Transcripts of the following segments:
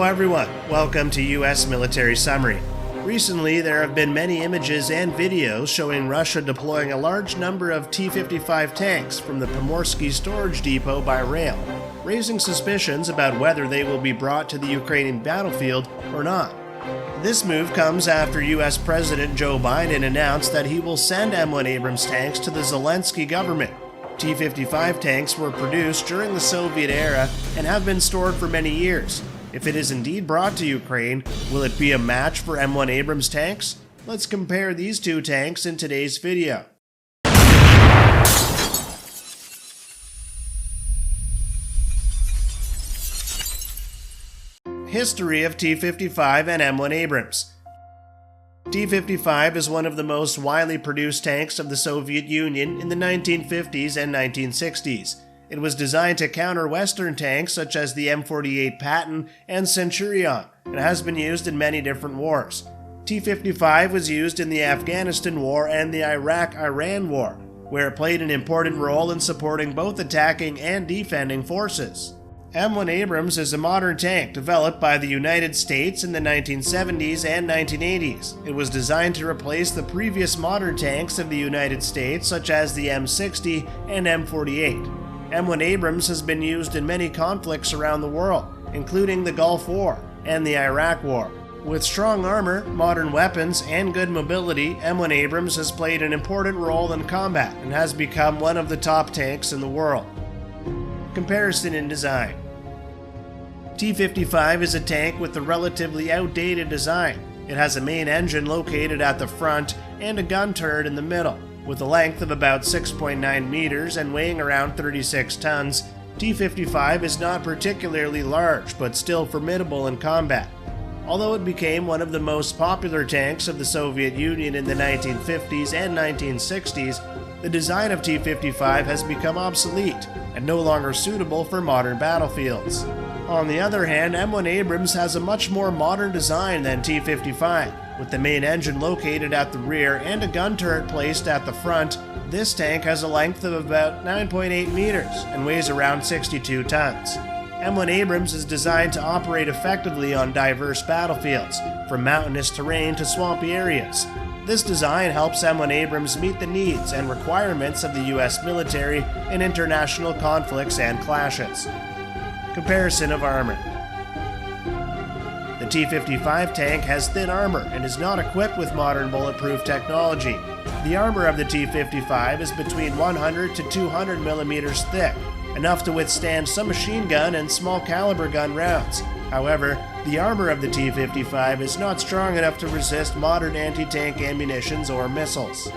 everyone, welcome to U.S. Military Summary. Recently, there have been many images and videos showing Russia deploying a large number of T-55 tanks from the Pomorsky storage depot by rail, raising suspicions about whether they will be brought to the Ukrainian battlefield or not. This move comes after U.S. President Joe Biden announced that he will send M1 Abrams tanks to the Zelensky government. T-55 tanks were produced during the Soviet era and have been stored for many years. If it is indeed brought to Ukraine, will it be a match for M1 Abrams tanks? Let's compare these two tanks in today's video. History of T-55 and M1 Abrams. T-55 is one of the most widely produced tanks of the Soviet Union in the 1950s and 1960s. It was designed to counter Western tanks such as the M48 Patton and Centurion, and has been used in many different wars. T-55 was used in the Afghanistan War and the Iraq-Iran War, where it played an important role in supporting both attacking and defending forces. M1 Abrams is a modern tank developed by the United States in the 1970s and 1980s. It was designed to replace the previous modern tanks of the United States such as the M60 and M48. M1 Abrams has been used in many conflicts around the world, including the Gulf War and the Iraq War. With strong armor, modern weapons, and good mobility, M1 Abrams has played an important role in combat and has become one of the top tanks in the world. Comparison in design. T-55 is a tank with a relatively outdated design. It has a main engine located at the front and a gun turret in the middle. With a length of about 6.9 meters and weighing around 36 tons, T-55 is not particularly large but still formidable in combat. Although it became one of the most popular tanks of the Soviet Union in the 1950s and 1960s, the design of T-55 has become obsolete and no longer suitable for modern battlefields. On the other hand, M1 Abrams has a much more modern design than T-55. With the main engine located at the rear and a gun turret placed at the front, this tank has a length of about 9.8 meters and weighs around 62 tons. M1 Abrams is designed to operate effectively on diverse battlefields, from mountainous terrain to swampy areas. This design helps M1 Abrams meet the needs and requirements of the U.S. military in international conflicts and clashes. Comparison of armor. The T-55 tank has thin armor and is not equipped with modern bulletproof technology. The armor of the T-55 is between 100 to 200 millimeters thick, enough to withstand some machine gun and small caliber gun rounds. However, the armor of the T-55 is not strong enough to resist modern anti-tank ammunitions or missiles.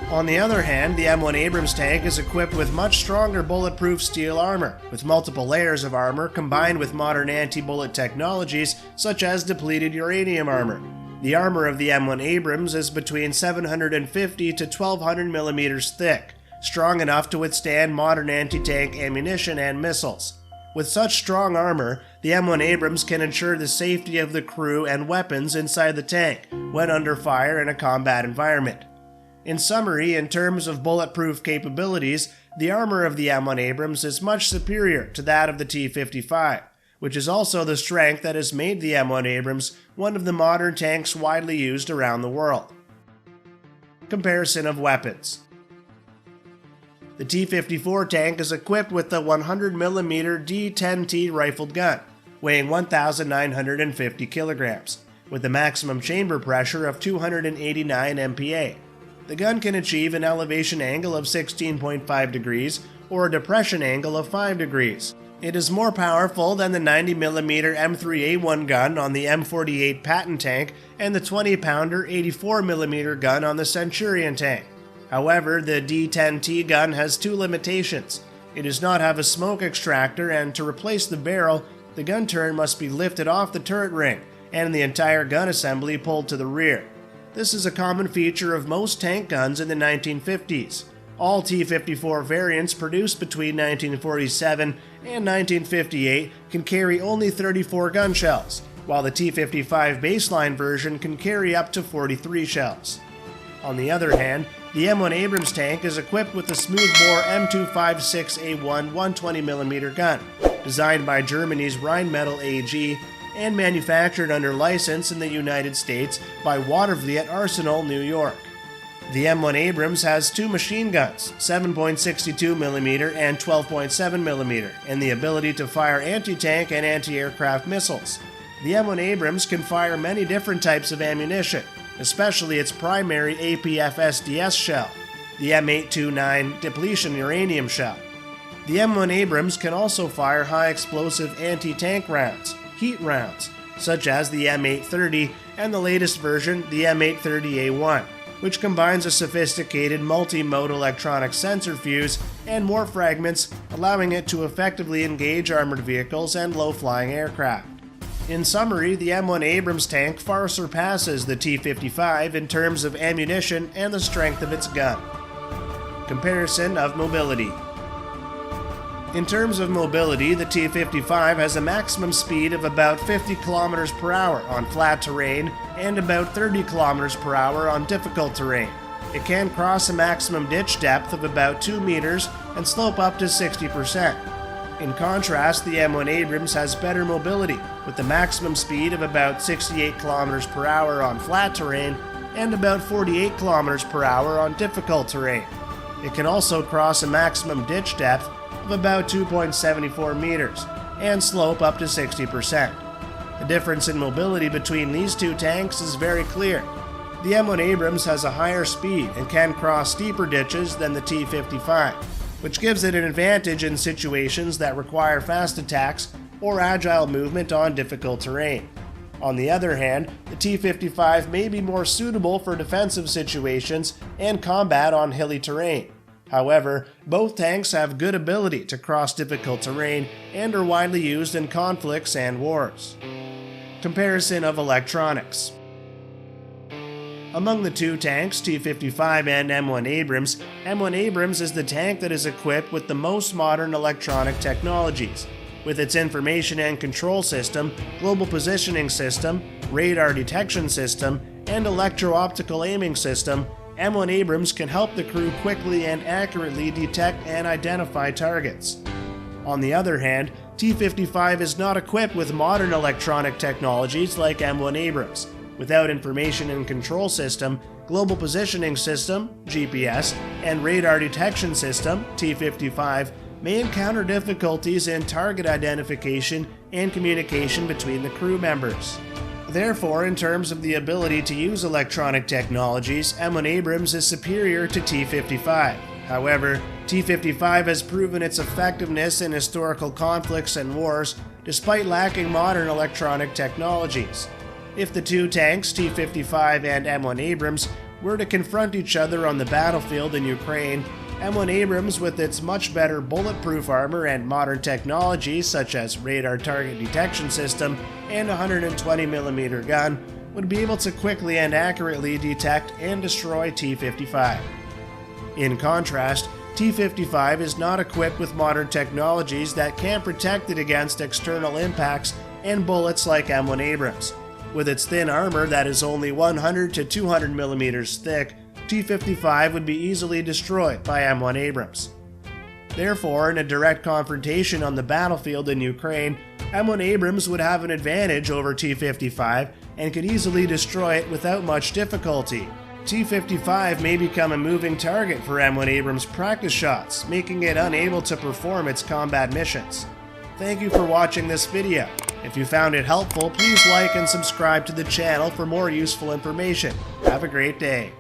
On the other hand, the M1 Abrams tank is equipped with much stronger bulletproof steel armor, with multiple layers of armor combined with modern anti-bullet technologies such as depleted uranium armor. The armor of the M1 Abrams is between 750 to 1200 millimeters thick, strong enough to withstand modern anti-tank ammunition and missiles. With such strong armor, the M1 Abrams can ensure the safety of the crew and weapons inside the tank when under fire in a combat environment. In summary, in terms of bulletproof capabilities, the armor of the M1 Abrams is much superior to that of the T-55, which is also the strength that has made the M1 Abrams one of the modern tanks widely used around the world. Comparison of weapons. The T-54 tank is equipped with the 100mm D10T rifled gun, weighing 1,950 kilograms, with a maximum chamber pressure of 289 MPa. The gun can achieve an elevation angle of 16.5 degrees or a depression angle of 5 degrees. It is more powerful than the 90mm M3A1 gun on the M48 Patton tank and the 20-pounder 84mm gun on the Centurion tank. However, the D10T gun has two limitations. It does not have a smoke extractor, and to replace the barrel, the gun turret must be lifted off the turret ring and the entire gun assembly pulled to the rear. This is a common feature of most tank guns in the 1950s. All T-54 variants produced between 1947 and 1958 can carry only 34 gun shells, while the T-55 baseline version can carry up to 43 shells. On the other hand, the M1 Abrams tank is equipped with the smoothbore M256A1 120mm gun, designed by Germany's Rheinmetall AG and manufactured under license in the United States by Watervliet Arsenal, New York. The M1 Abrams has two machine guns, 7.62mm and 12.7mm, and the ability to fire anti-tank and anti-aircraft missiles. The M1 Abrams can fire many different types of ammunition, especially its primary APF-SDS shell, the M829 depletion uranium shell. The M1 Abrams can also fire high-explosive anti-tank rounds, heat rounds, such as the M830 and the latest version, the M830A1, which combines a sophisticated multi-mode electronic sensor fuse and more fragments, allowing it to effectively engage armored vehicles and low-flying aircraft. In summary, the M1 Abrams tank far surpasses the T-55 in terms of ammunition and the strength of its gun. Comparison of mobility. In terms of mobility, the T-55 has a maximum speed of about 50 km per hour on flat terrain and about 30 km per hour on difficult terrain. It can cross a maximum ditch depth of about 2 meters and slope up to 60%. In contrast, the M1 Abrams has better mobility, with a maximum speed of about 68 km per hour on flat terrain and about 48 km per hour on difficult terrain. It can also cross a maximum ditch depth of about 2.74 meters and slope up to 60%. The difference in mobility between these two tanks is very clear. The M1 Abrams has a higher speed and can cross steeper ditches than the T-55, which gives it an advantage in situations that require fast attacks or agile movement on difficult terrain. On the other hand, the T-55 may be more suitable for defensive situations and combat on hilly terrain. However, both tanks have good ability to cross difficult terrain and are widely used in conflicts and wars. Comparison of electronics. Among the two tanks, T-55 and M1 Abrams, M1 Abrams is the tank that is equipped with the most modern electronic technologies. With its information and control system, global positioning system, radar detection system, and electro-optical aiming system, M1 Abrams can help the crew quickly and accurately detect and identify targets. On the other hand, T-55 is not equipped with modern electronic technologies like M1 Abrams. Without information and control system, global positioning system, GPS, and radar detection system, T-55, may encounter difficulties in target identification and communication between the crew members. Therefore, in terms of the ability to use electronic technologies, M1 Abrams is superior to T-55. However, T-55 has proven its effectiveness in historical conflicts and wars, despite lacking modern electronic technologies. If the two tanks, T-55 and M1 Abrams, were to confront each other on the battlefield in Ukraine, M1 Abrams, with its much better bulletproof armor and modern technologies such as radar target detection system and 120mm gun, would be able to quickly and accurately detect and destroy T-55. In contrast, T-55 is not equipped with modern technologies that can protect it against external impacts and bullets like M1 Abrams. With its thin armor that is only 100 to 200mm thick, T-55 would be easily destroyed by M1 Abrams. Therefore, in a direct confrontation on the battlefield in Ukraine, M1 Abrams would have an advantage over T-55 and could easily destroy it without much difficulty. T-55 may become a moving target for M1 Abrams' practice shots, making it unable to perform its combat missions. Thank you for watching this video. If you found it helpful, please like and subscribe to the channel for more useful information. Have a great day.